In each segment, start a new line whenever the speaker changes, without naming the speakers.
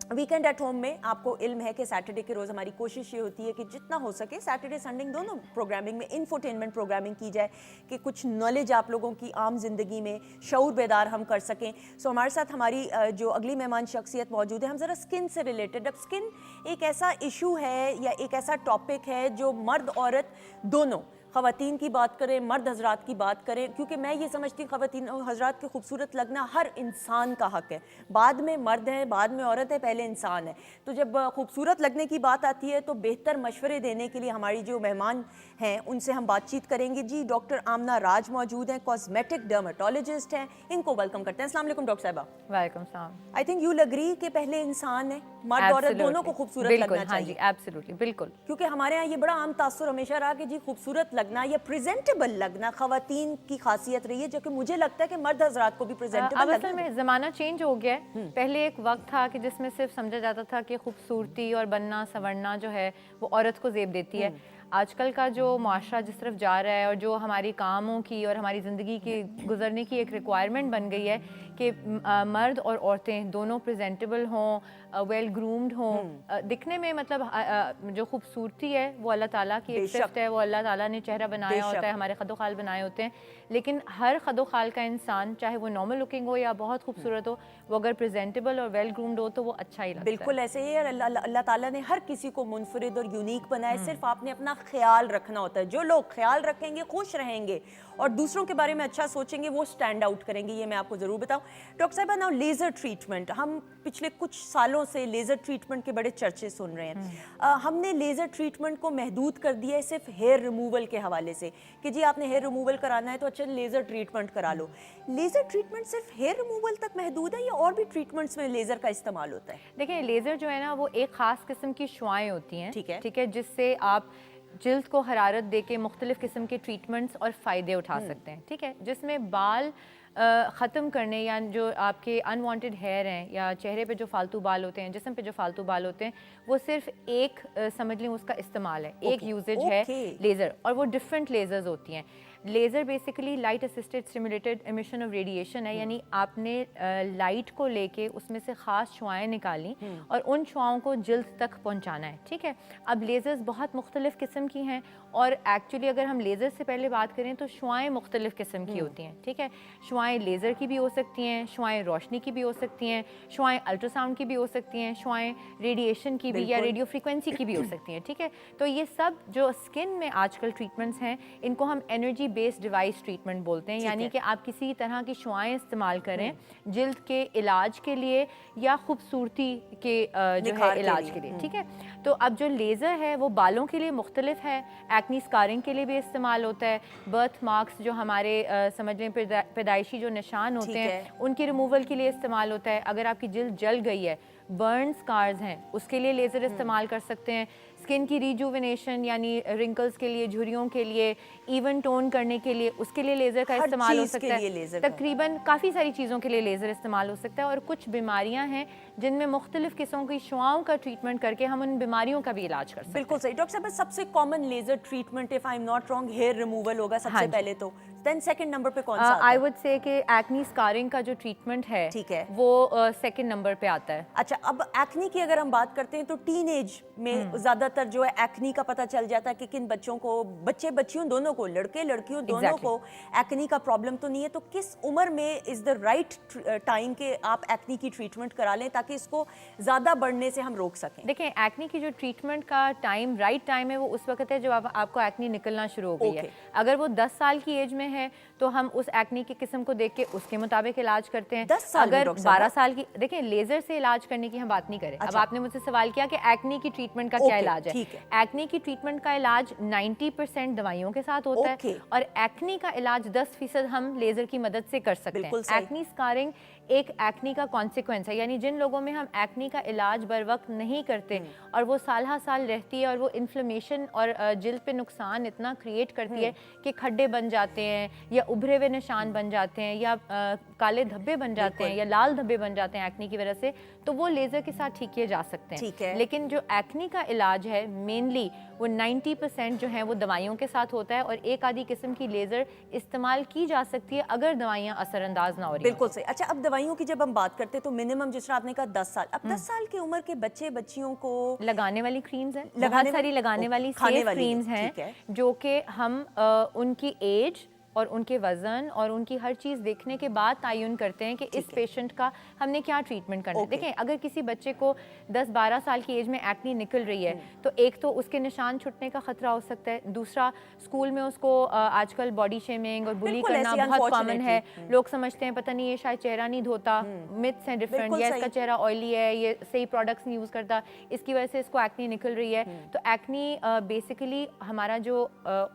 Weekend at home में आपको इल्म है कि सैटरडे के रोज़ हमारी कोशिश ये होती है कि जितना हो सके सैटरडे संडे दोनों प्रोग्रामिंग में इंफोटेनमेंट प्रोग्रामिंग की जाए कि कुछ नॉलेज आप लोगों की आम जिंदगी में शऊर बेदार हम कर सकें। सो हमारे साथ हमारी जो अगली मेहमान शख्सियत मौजूद है। हम ज़रा स्किन से रिलेटेड, अब स्किन एक ऐसा इशू है या एक ऐसा टॉपिक है जो मर्द औरत दोनों, ख़वातीन की बात करें मर्द हजरात की बात करें, क्योंकि मैं ये समझती हूँ ख़वातीन हजरात के खूबसूरत लगना हर इंसान का हक है। बाद में मर्द है, बाद में औरत है, पहले इंसान है। तो जब खूबसूरत लगने की बात आती है तो बेहतर मशवरे देने के लिए हमारी जो मेहमान हैं उनसे हम बातचीत करेंगे। जी डॉक्टर आमना राज मौजूद हैं, कॉस्मेटिक डर्मेटोलॉजिस्ट हैं। इनको वेलकम करते हैं। अस्सलाम वालेकुम डॉक्टर साहिबा।
वेलकम सलाम।
आई थिंक यू एग्री कि पहले इंसान है, मर्द औरत दोनों को खूबसूरत लगना चाहिए।
हाँ जी, एब्सोल्युटली, बिल्कुल।
क्योंकि हमारे यहाँ ये बड़ा आम तासुर हमेशा रहा कि जी खूबसूरत लगना या प्रेजेंटेबल लगना ख़वातीन की खासियत रही है, जो कि मुझे लगता है कि मर्द हजरात को भी प्रेजेंटेबल
अब
लगना
असल में ज़माना चेंज हो गया है। पहले एक वक्त था कि जिसमें सिर्फ समझा जाता था कि खूबसूरती और बनना संवरना जो है वो औरत को ज़ेब देती है। आजकल का जो माशरा जिस तरफ जा रहा है और जो हमारी कामों की और हमारी ज़िंदगी की गुजरने की एक रिक्वायरमेंट बन गई है कि मर्द और औरतें दोनों प्रेजेंटेबल हों, वेल ग्रूम्ड हों, दिखने में मतलब जो खूबसूरती है वो अल्लाह ताला की एक सिफ्त है, वो अल्लाह ताला ने चेहरा बनाया होता है, हमारे खदोखाल बनाए होते हैं। लेकिन हर खदोखाल का इंसान चाहे वो नॉर्मल लुकिंग हो या बहुत खूबसूरत हो, वो अगर प्रेजेंटेबल और वेल ग्रूम्ड हो तो वो अच्छा ही लगता है।
बिल्कुल ऐसे ही है। अल्लाह ताला ने हर किसी को मुनफरिद और यूनिक बनाया, सिर्फ आपने अपना ख्याल रखना होता है। जो लोग ख्याल रखेंगे खुश रहेंगे और दूसरों के बारे में अच्छा सोचेंगे वो स्टैंड आउट करेंगे। ये मैं आपको ज़रूर बताऊं। डॉक्टर साहिबा, नाउ लेज़र ट्रीटमेंट, हम पिछले कुछ सालों से लेज़र ट्रीटमेंट के बड़े चर्चे सुन रहे हैं। हमने लेज़र ट्रीटमेंट को महदूद कर दिया है सिर्फ हेयर रिमूवल के हवाले से कि जी आपने हेयर रिमूवल कराना है तो अच्छा लेज़र ट्रीटमेंट करा लो। लेज़र ट्रीटमेंट सिर्फ हेयर रिमूवल तक महदूद है या और भी ट्रीटमेंट्स में लेज़र का इस्तेमाल होता है?
देखिए, लेज़र जो है ना वो एक ख़ास किस्म की शुआएं होती हैं,
ठीक
है, जिससे आप जिल्द को हरारत दे के मुख्तलिफ किस्म के ट्रीटमेंट्स और फ़ायदे उठा सकते हैं। ठीक है, जिसमें बाल ख़त्म करने या जो आपके अनवांटेड हेयर हैं या चेहरे पे जो फालतू बाल होते हैं, जिस्म पे जो फालतू बाल होते हैं, वो सिर्फ एक समझ लें उसका इस्तेमाल है, एक यूजेज है लेज़र, और वो डिफरेंट लेज़र्स होती हैं। Laser basically light assisted stimulated emission of radiation है, यानी आपने लाइट को लेके उसमें से ख़ास शुआएँ निकाली और उन शुआओं को जिल्द तक पहुंचाना है। ठीक है, अब लेज़र्स बहुत मुख्तलिफ किस्म की हैं और एक्चुअली अगर हम लेज़र से पहले बात करें तो शुआएँ मुख्तलिफ किस्म की होती हैं। ठीक है, शुआएँ लेज़र की भी हो सकती हैं, शुआएँ रोशनी की भी हो सकती हैं, शुआएँ अल्ट्रासाउंड की भी हो सकती हैं, शुआएँ रेडिएशन की भी या रेडियो फ्रीक्वेंसी की भी हो सकती हैं। ठीक है, तो ये सब जो स्किन में आजकल ट्रीटमेंट्स हैं इनको हम एनर्जी बेस्ड डिवाइस ट्रीटमेंट बोलते हैं, यानी कि आप किसी तरह की शुआएँ इस्तेमाल करें जिल्द के इलाज के लिए या खूबसूरती के जो है इलाज के लिए। ठीक है, तो अब जो लेज़र है वो बालों के लिए मुख्तलिफ है, एक्नी स्कारिंग के लिए भी इस्तेमाल होता है, बर्थ मार्क्स जो हमारे समझ लें पैदाइशी जो निशान होते हैं उनकी रिमूवल के लिए इस्तेमाल होता है। अगर आपकी जिल्द जल गई है, बर्न स्कार्स हैं, उसके लिए लेज़र इस्तेमाल कर सकते हैं। स्किन की रिजुविनेशन यानी रिंकल्स के लिए, झुर्रियों के लिए, इवन टोन करने के लिए, उसके लिए लेज़र का इस्तेमाल हो सकता है। तकरीबन काफ़ी सारी चीज़ों के लिए लेज़र इस्तेमाल हो सकता है और कुछ बीमारियां हैं जिनमें मुख्तलिफ किस्मों की शुआओं का ट्रीटमेंट करके हम उन बीमारियों का भी इलाज कर सकते हैं।
बिल्कुल सही डॉक्टर साहब, सबसे common laser treatment if I am not wrong hair removal होगा सबसे पहले, तो देन सेकंड नंबर पे कौन सा आता है?
आई वुड से कि एक्नी स्कारिंग का जो ट्रीटमेंट है, ठीक है, वो सेकंड नंबर पे आता है।
अच्छा, अब एक्नी की अगर हम बात करते हैं तो टीन एज में ज्यादातर जो है एक्नी का पता चल जाता है कि किन बच्चों को, बच्चे बच्चियों दोनों को, लड़के लड़कियों दोनों को एक्नी का प्रॉब्लम तो नहीं है। तो किस उम्र में इज द राइट टाइम के आप एक्नी की ट्रीटमेंट करा लें ताकि इसको ज्यादा बढ़ने से हम रोक सकें?
देखें, एक्नी की जो ट्रीटमेंट का टाइम, राइट टाइम है, वो उस वक्त है जब आपको एक्नी निकलना शुरू हो गई है। अगर वो 10 साल की एज में है तो हम उस एक्नी की किस्म को देख के उसके मुताबिक इलाज करते हैं।
10 साल
अगर 12 साल की, देखें लेजर से इलाज करने की हम बात नहीं करें। अब आपने मुझसे सवाल किया कि एक्नी की ट्रीटमेंट का क्या इलाज है। एक्नी की ट्रीटमेंट का इलाज 90% दवाइयों के साथ होता है और एक्नी का इलाज 10% हम लेजर की मदद से कर सकते हैं। एक्नी स्कारिंग एक एक्नी का कॉन्सिक्वेंस है, यानी जिन लोगों में हम एक्नी का इलाज बर वक्त नहीं करते और वो साल हा साल रहती है और वो इन्फ्लेमेशन और जिल्द पे नुकसान इतना क्रिएट करती है कि खड्डे बन जाते हैं या उभरे हुए निशान बन जाते हैं या काले धब्बे बन जाते हैं या लाल धब्बे बन जाते हैं एक्नी की वजह से, तो वो लेज़र के साथ ठीक किए जा सकते हैं।
ठीक है।
लेकिन जो एक्नी का इलाज है मेनली वो 90% जो है वो दवाइयों के साथ होता है, और एक आधी किस्म की लेज़र इस्तेमाल की जा सकती है अगर दवाइयाँ असरअंदाज ना हो रही।
बिल्कुल सही। अच्छा, अब दवाइयों की जब हम बात करते हैं तो मिनिमम जिस तरह आपने कहा 10 साल, अब 10 साल की उम्र के बच्चे बच्चियों को
लगाने वाली क्रीम्स हैं,
लगाने
बहुत सारी लगाने वाली
खाने
सेफ
वाली
क्रीम्स हैं,
ठीक है।
जो कि हम उनकी एज और उनके वज़न और उनकी हर चीज़ देखने के बाद तयन करते हैं कि इस पेशेंट का हमने क्या ट्रीटमेंट करना है। देखें, अगर किसी बच्चे को 10-12 साल की एज में एक्नी निकल रही है तो एक तो उसके निशान छुटने का खतरा हो सकता है, दूसरा स्कूल में उसको आजकल बॉडी शेमिंग और बुली करना बहुत कॉमन है। लोग समझते हैं पता नहीं ये शायद चेहरा नहीं धोता, मिथ्स हैं डिफरेंट, या इसका चेहरा ऑयली है, ये सही प्रोडक्ट्स नहीं यूज़ करता, इसकी वजह से इसको एक्नी निकल रही है। तो एक्नी बेसिकली हमारा जो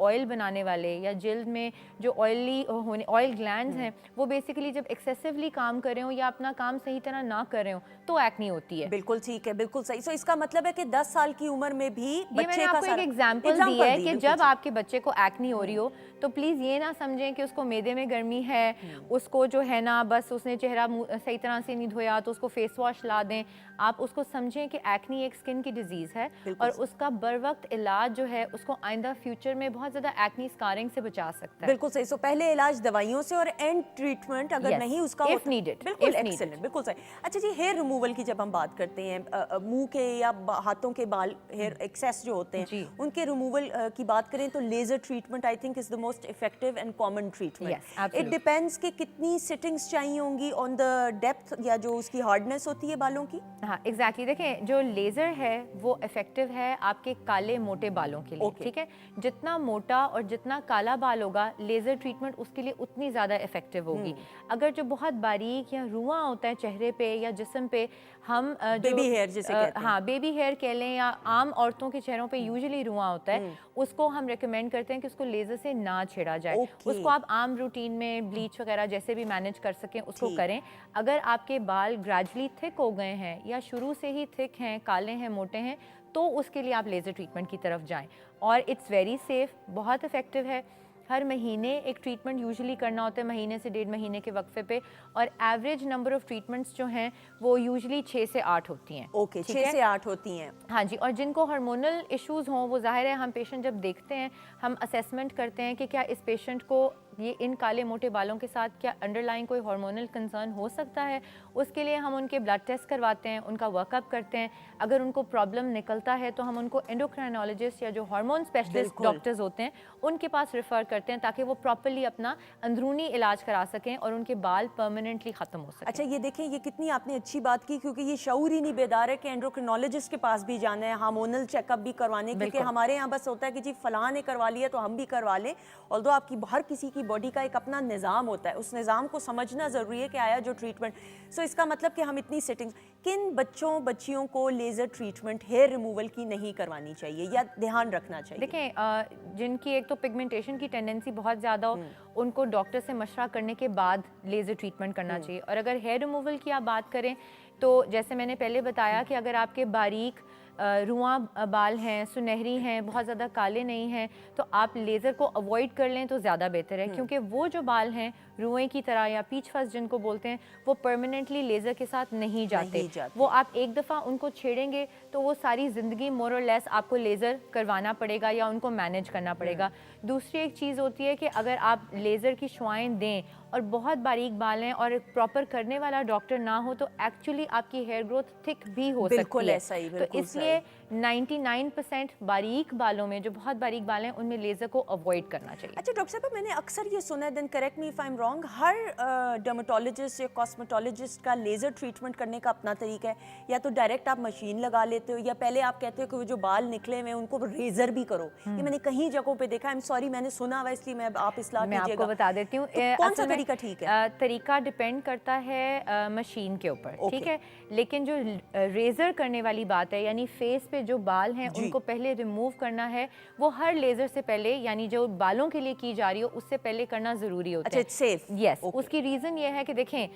ऑयल बनाने वाले या जिल्द में जो ऑयली होने ऑयल ग्लैंड्स हैं वो बेसिकली जब एक्सेसिवली काम कर रहे हो या अपना काम सही तरह ना कर रहे हो तो एक्नी होती है।
बिल्कुल ठीक है, बिल्कुल सही। सो इसका मतलब है कि 10 साल की उम्र में भी बच्चे का
आपको एक एग्जांपल दी है कि जब आपके बच्चे को एक्नी हो रही हो तो प्लीज ये ना समझें कि उसको मैदे में गर्मी है, उसको जो है ना बस उसने चेहरा सही तरह से नहीं धोया तो उसको फेस वॉश ला दें। आप उसको समझें कि एक्नी एक स्किन की डिजीज है और उसका बर वक्त इलाज जो है उसको आइंदा फ्यूचर में बहुत ज्यादा एक्नी स्कारिंग से बचा सकता है।
बिल्कुल सही। सो पहले इलाज दवाइयों से और एंड ट्रीटमेंट अगर नहीं उसका
if needed,
बिल्कुल एक्सीलेंट, बिल्कुल सही। अच्छा जी, हेयर रिमूवल की जब हम बात करते हैं, मुंह के या हाथों के बाल हेयर एक्सेस जो होते हैं उनके रिमूवल की बात करें तो laser treatment I think is the most effective and common treatment. It depends कि कितनी सिटिंग्स चाहिए होंगी ऑन द डेप्थ या जो उसकी हार्डनेस होती है बालों की।
हाँ एग्जैक्टली, देखें जो लेज़र है वो इफेक्टिव है आपके काले मोटे बालों के लिए। ठीक है, जितना मोटा और जितना काला बाल होगा लेज़र ट्रीटमेंट उसके लिए उतनी ज़्यादा इफेक्टिव होगी। अगर जो बहुत बारीक या रुआं होता है चेहरे पे या जिस्म पे, हम
बेबी हेयर जिसे कहते हैं,
हाँ बेबी हेयर कह लें या आम औरतों के चेहरों पे यूजुअली रुआं होता है, उसको हम रेकमेंड करते हैं कि उसको लेज़र से ना छेड़ा जाए। उसको आप आम रूटीन में ब्लीच वगैरह जैसे भी मैनेज कर सकें उसको करें। अगर आपके बाल ग्रेजुअली थिक हो गए हैं या शुरू से ही थिक हैं, काले हैं, मोटे हैं, तो उसके लिए आप लेज़र ट्रीटमेंट की तरफ जाएं। और इट्स वेरी सेफ, बहुत इफेक्टिव है। हर महीने एक ट्रीटमेंट यूजुअली करना होता है, महीने से 1.5 महीने के वक्फे पे, और एवरेज नंबर ऑफ ट्रीटमेंट्स जो हैं वो यूजुअली 6 से 8 होती हैं।
ओके, 6 से 8 होती हैं।
हाँ जी, और जिनको हार्मोनल इश्यूज हों वो जाहिर है हम पेशेंट जब देखते हैं हम असेसमेंट करते हैं कि क्या इस पेशेंट को ये इन काले मोटे बालों के साथ क्या अंडरलाइन कोई हार्मोनल कंसर्न हो सकता है। उसके लिए हम उनके ब्लड टेस्ट करवाते हैं, उनका वर्कअप करते हैं। अगर उनको प्रॉब्लम निकलता है तो हम उनको एंडोक्राइनोलॉजिस्ट या जो हार्मोन स्पेशलिस्ट डॉक्टर्स होते हैं उनके पास रेफर करते हैं ताकि वो प्रॉपर्ली अपना अंदरूनी इलाज करा सकें और उनके बाल परमानेंटली ख़त्म हो सकें।
अच्छा, ये देखें, ये कितनी आपने अच्छी बात की, क्योंकि ये शऊर ही नहीं बेदार है कि एंडोक्रिनोलॉजिस्ट के पास भी जाना है, हार्मोनल चेकअप भी करवाने, क्योंकि हमारे यहाँ बस होता है कि जी फलां ने करवा लिया तो हम भी करवा लें। ऑल्दो आपकी हर किसी की बॉडी का एक अपना निज़ाम होता है, उस निज़ाम को समझना ज़रूरी है कि आया जो ट्रीटमेंट। सो इसका मतलब कि हम इतनी सेटिंग्स, किन बच्चों बच्चियों को लेज़र ट्रीटमेंट हेयर रिमूवल की नहीं करवानी चाहिए या ध्यान रखना चाहिए?
देखें, जिनकी एक तो पिगमेंटेशन की टेंडेंसी बहुत ज़्यादा हो उनको डॉक्टर से मशवरा करने के बाद लेज़र ट्रीटमेंट करना चाहिए। और अगर हेयर रिमूवल की आप बात करें तो जैसे मैंने पहले बताया कि अगर आपके बारीक रुआं बाल हैं, सुनहरी हैं, बहुत ज़्यादा काले नहीं हैं, तो आप लेज़र को अवॉइड कर लें तो ज़्यादा बेहतर है, क्योंकि वो जो बाल हैं रुएं की तरह या पीच फस जिनको बोलते हैं वो परमानेंटली लेज़र के साथ नहीं जाते। वो आप एक दफ़ा उनको छेड़ेंगे तो वो सारी ज़िंदगी मोर और लेस आपको लेज़र करवाना पड़ेगा या उनको मैनेज करना पड़ेगा। दूसरी एक चीज़ होती है कि अगर आप लेज़र की शुआएं दें और बहुत बारीक बाल हैं और प्रॉपर करने वाला डॉक्टर ना हो तो एक्चुअली आपकी हेयर ग्रोथ थिक भी हो सकती है।
ऐसा ही,
तो इसलिए 99% बारीक बालों में जो बहुत बारीक बाल हैं उनमें लेज़र को अवॉइड करना चाहिए।
अच्छा डॉक्टर साहब, मैंने अक्सर ये सुना है, then correct me if I am wrong, हर डर्मेटोलॉजिस्ट या कॉस्मेटोलॉजिस्ट का लेज़र ट्रीटमेंट करने का अपना तरीका है। या तो डायरेक्ट आप मशीन लगा लेते हो या पहले आप कहते हो कि वो जो बाल निकले हुए उनको रेजर भी करो। ये मैंने कहीं जगहों पे देखा। आई एम सॉरी, मैंने सुना हुआ इसलिए मैं आप इस्लाह कीजिएगा।
मैं आपको बता देती हूँ
कौन सा तरीका ठीक है।
तरीका डिपेंड करता है मशीन के ऊपर, ठीक है, लेकिन जो रेजर करने वाली बात है यानी फेस पे जो बाल हैं उनको पहले रिमूव करना है, वो हर लेज़र से पहले, यानी जो बालों के लिए की जा रही हो उससे पहले करना ज़रूरी होता है।
अच्छा, सेफ।
यस, उसकी रीज़न ये है कि देखें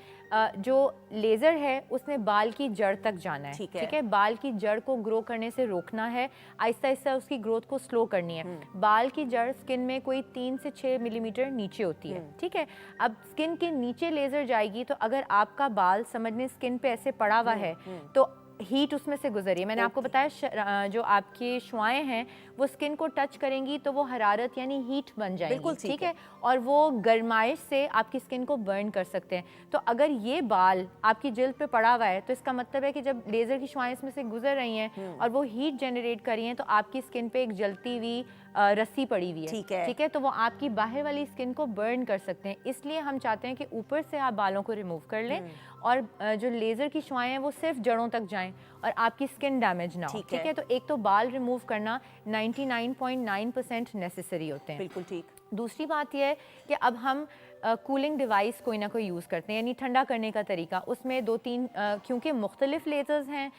जो लेज़र है उसने बाल की जड़ तक जाना है, ठीक है, बाल की जड़ को ग्रो करने से रोकना है, आहिस्ता आहिस्ता उसकी ग्रोथ को स्लो करनी है। बाल की जड़ स्किन में कोई 3 से 6 मिलीमीटर नीचे होती है, ठीक है। अब स्किन के नीचे लेज़र जाएगी तो अगर आपका बाल समझने स्किन पे ऐसे पड़ा हुआ है तो हीट उसमें से गुजरी है। मैंने आपको बताया जो आपकी शुआएं हैं वो स्किन को टच करेंगी तो वो हरारत यानी हीट बन जाएगी, ठीक है, और वो गर्माइश से आपकी स्किन को बर्न कर सकते हैं। तो अगर ये बाल आपकी जिल्द पे पड़ा हुआ है तो इसका मतलब है कि जब लेज़र की शुआएं इसमें से गुजर रही हैं और वो हीट जनरेट कर रही हैं तो आपकी स्किन पे एक जलती हुई रस्सी पड़ी हुई है, ठीक है, तो वो आपकी बाहर वाली स्किन को बर्न कर सकते हैं। इसलिए हम चाहते हैं कि ऊपर से आप बालों को रिमूव कर लें और जो लेज़र की शुआएं हैं वो सिर्फ जड़ों तक जाएं और आपकी स्किन डैमेज ना हो, ठीक है। तो एक तो बाल रिमूव करना 99.9% नेसेसरी होते हैं।
बिल्कुल ठीक।
दूसरी बात यह है कि अब हम कूलिंग डिवाइस कोई ना कोई यूज़ करते हैं, यानी ठंडा करने का तरीका। उसमें 2-3 क्योंकि मुख्तलिफ लेज़र्स हैं,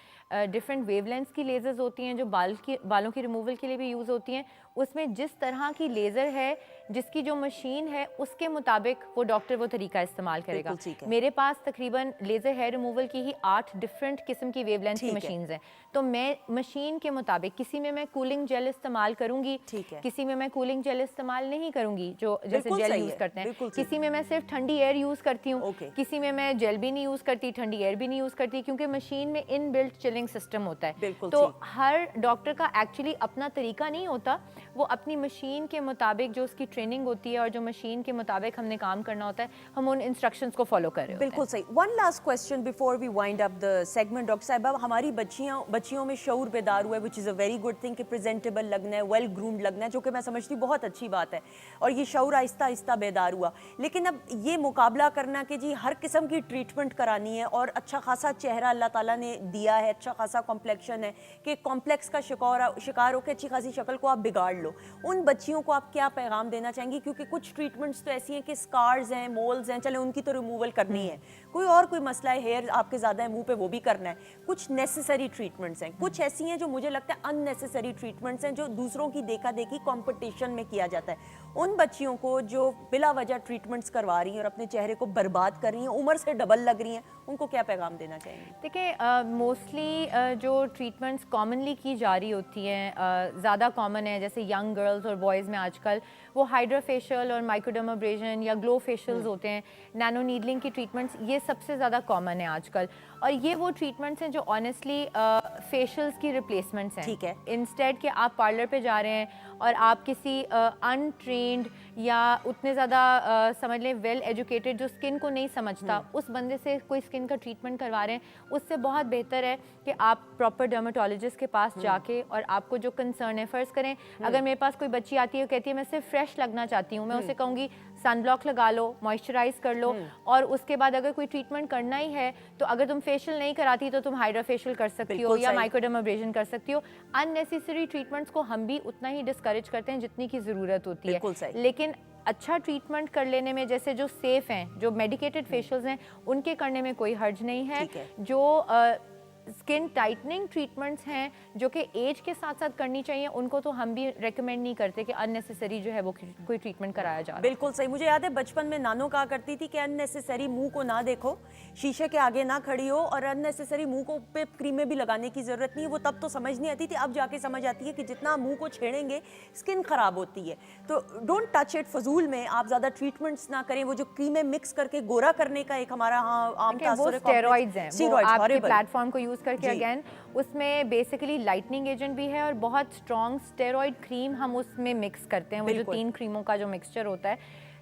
डिफरेंट वेवलेंथ्स की लेज़र्स होती हैं जो बालों की रिमूवल के लिए भी यूज़ होती हैं। उसमें जिस तरह की लेज़र है, जिसकी जो मशीन है, उसके मुताबिक वो डॉक्टर वो तरीका इस्तेमाल करेगा। मेरे पास तकरीबन लेज़र हेयर रिमूवल की ही 8 डिफरेंट किस्म की वेवलेंथ की मशीन्स हैं, तो मैं मशीन के मुताबिक किसी में मैं कूलिंग जेल इस्तेमाल करूंगी, किसी में मैं कूलिंग जेल इस्तेमाल नहीं करूंगी जो जैसे जेल यूज़ करते हैं, किसी में मैं सिर्फ ठंडी एयर यूज़ करती हूँ, किसी में मैं जेल भी नहीं यूज़ करती, ठंडी एयर भी नहीं यूज़ करती, क्योंकि मशीन में इन बिल्ट चिलिंग सिस्टम होता है। तो हर डॉक्टर का एक्चुअली अपना तरीका नहीं होता, वो अपनी मशीन के मुताबिक जो उसकी ट्रेनिंग होती है और जो मशीन के मुताबिक हमने काम करना होता है, हम उन इंस्ट्रक्शंस को फॉलो कर रहे होते हैं।
बिल्कुल सही। One last question before we wind up the segment. Doctor साहिबा, हमारी बच्चियों में शऊर बेदार हुआ है, which is a very good thing, कि प्रेजेंटेबल लगना है, वेल ग्रूम्ड लगना है, जो कि मैं समझती हूँ बहुत अच्छी बात है, और ये शऊर आहिस्ता आहिस्ता बेदार हुआ। लेकिन अब ये मुकाबला करना कि जी हर किस्म की ट्रीटमेंट करानी है और अच्छा खासा चेहरा अल्लाह ताला ने दिया है, अच्छा खासा कॉम्प्लेक्शन है, कि कॉम्प्लेक्स का शिकार हो के अच्छी खासी शक्ल को आप बिगाड़ लो, उन बच्चियों को आप क्या पैगाम देना चाहेंगी? क्योंकि कुछ ट्रीटमेंट्स तो ऐसी हैं कि स्कार्स हैं, मोल्स हैं, चले उनकी तो रिमूवल करनी है, कोई मसला है, हेयर आपके ज़्यादा है मुंह पे, वो भी करना है, कुछ नेसेसरी ट्रीटमेंट्स हैं, कुछ ऐसी हैं जो मुझे लगता है अननेसेसरी ट्रीटमेंट्स हैं जो दूसरों की देखा देखी कंपटीशन में किया जाता है। उन बच्चियों को जो बिला वजह ट्रीटमेंट्स करवा रही हैं और अपने चेहरे को बर्बाद कर रही हैं, उम्र से डबल लग रही हैं, उनको क्या पैगाम देना चाहेंगे?
देखिए, मोस्टली जो ट्रीटमेंट्स कॉमनली की जा रही होती हैं, ज़्यादा कॉमन है, जैसे यंग गर्ल्स और बॉयज़ में आजकल वो हाइड्रा फेशियल और माइक्रोडर्माब्रेशन या ग्लो फेशियल्स होते हैं, नैनो नीडलिंग की ट्रीटमेंट्स, ये सबसे ज़्यादा कॉमन है आजकल। और ये वो ट्रीटमेंट्स हैं जो ऑनेस्टली फेशियल्स की रिप्लेसमेंट्स हैं, ठीक है। इंस्टेड कि आप पार्लर पे जा रहे हैं और आप किसी अनट्रेंड या उतने ज़्यादा समझ लें वेल एजुकेटेड जो स्किन को नहीं समझता उस बंदे से कोई स्किन का ट्रीटमेंट करवा रहे हैं, उससे बहुत बेहतर है कि आप प्रॉपर डर्माटोलॉजिस्ट के पास जाके, और आपको जो कंसर्न है, फ़र्ज़ करें अगर मेरे पास कोई बच्ची आती है और कहती है मैं सिर्फ फ्रेश लगना चाहती हूँ, मैं उसे कहूँगी सनब्लॉक लगा लो, मॉइस्चराइज कर लो, और उसके बाद अगर कोई ट्रीटमेंट करना ही है तो अगर तुम फेशियल नहीं कराती तो तुम हाइड्रा फेशियल कर सकती हो या माइक्रोडर्माब्रेशन कर सकती हो। अननेसेसरी ट्रीटमेंट्स को हम भी उतना ही डिस्करेज करते हैं जितनी की ज़रूरत होती है, लेकिन अच्छा ट्रीटमेंट कर लेने में, जैसे जो सेफ़ हैं, जो मेडिकेटेड फेशियल्स हैं, उनके करने में कोई हर्ज नहीं है। जो स्किन टाइटनिंग ट्रीटमेंट्स हैं जो कि एज के साथ साथ करनी चाहिए, उनको तो हम भी रेकमेंड नहीं करते कि अननेसेसरी जो है वो कोई ट्रीटमेंट कराया जा रहा है।
बिल्कुल सही। मुझे याद है बचपन में नानो कहा करती थी कि अननेसेसरी मुंह को ना देखो, शीशे के आगे ना खड़ी हो, और अननेसेसरी मुंह को पे क्रीमें भी लगाने की ज़रूरत नहीं है। वो तब तो समझ नहीं आती थी, अब जाके समझ आती है कि जितना मुंह को छेड़ेंगे स्किन ख़राब होती है। तो डोंट टच इट, फजूल में आप ज़्यादा ट्रीटमेंट्स ना करें। वो जो क्रीमें मिक्स करके गोरा करने का एक हमारा आम
स्टेरॉइड्स हैं, वो आपके प्लेटफॉर्म को यूज़ करके अगेन उसमें बेसिकली लाइटनिंग एजेंट भी है और बहुत स्ट्रॉन्ग स्टेरॉइड क्रीम हम उसमें मिक्स करते हैं। वो जो 3 क्रीमों का जो मिक्सचर होता है,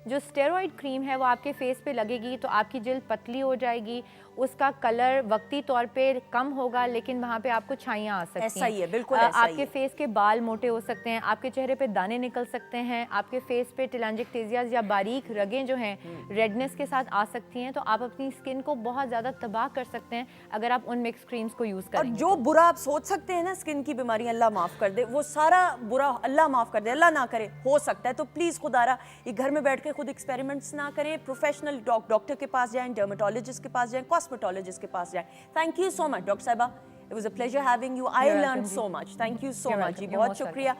जो स्टेरॉइड क्रीम है वो आपके फेस पे लगेगी तो आपकी जिल्द पतली हो जाएगी, उसका कलर वक्ती तौर पे कम होगा, लेकिन वहाँ पे आपको छाइयाँ आ सकती हैं।
ऐसा ही है, बिल्कुल ऐसा
आपके
ही है।
फेस के बाल मोटे हो सकते हैं, आपके चेहरे पे दाने निकल सकते हैं, आपके फेस पे टेलांजिक्टेसियाज या बारीक रगें जो हैं रेडनेस के साथ आ सकती हैं। तो आप अपनी स्किन को बहुत ज़्यादा तबाह कर सकते हैं अगर आप उन मिक्स क्रीम्स को यूज़ करें।
और जो बुरा आप सोच सकते हैं ना स्किन की बीमारी, अल्लाह माफ़ कर दे, वो सारा बुरा अल्लाह माफ़ कर दे, अल्लाह ना करे, हो सकता है। तो प्लीज़ खुदारा ये घर में बैठ के खुद एक्सपेरिमेंट्स ना करें, प्रोफेशनल डॉक्टर के पास जाएं, डर्मेटोलॉजिस्ट के पास जाएं, कॉस्मेटोलॉजिस्ट के पास जाएं। Thank you so much doctor साहिबा। It was a pleasure having you. I
You're
learned
welcome,
so
जी.
much. Thank you so
You're
much
welcome.
जी.
You're
बहुत
most welcome.
शुक्रिया.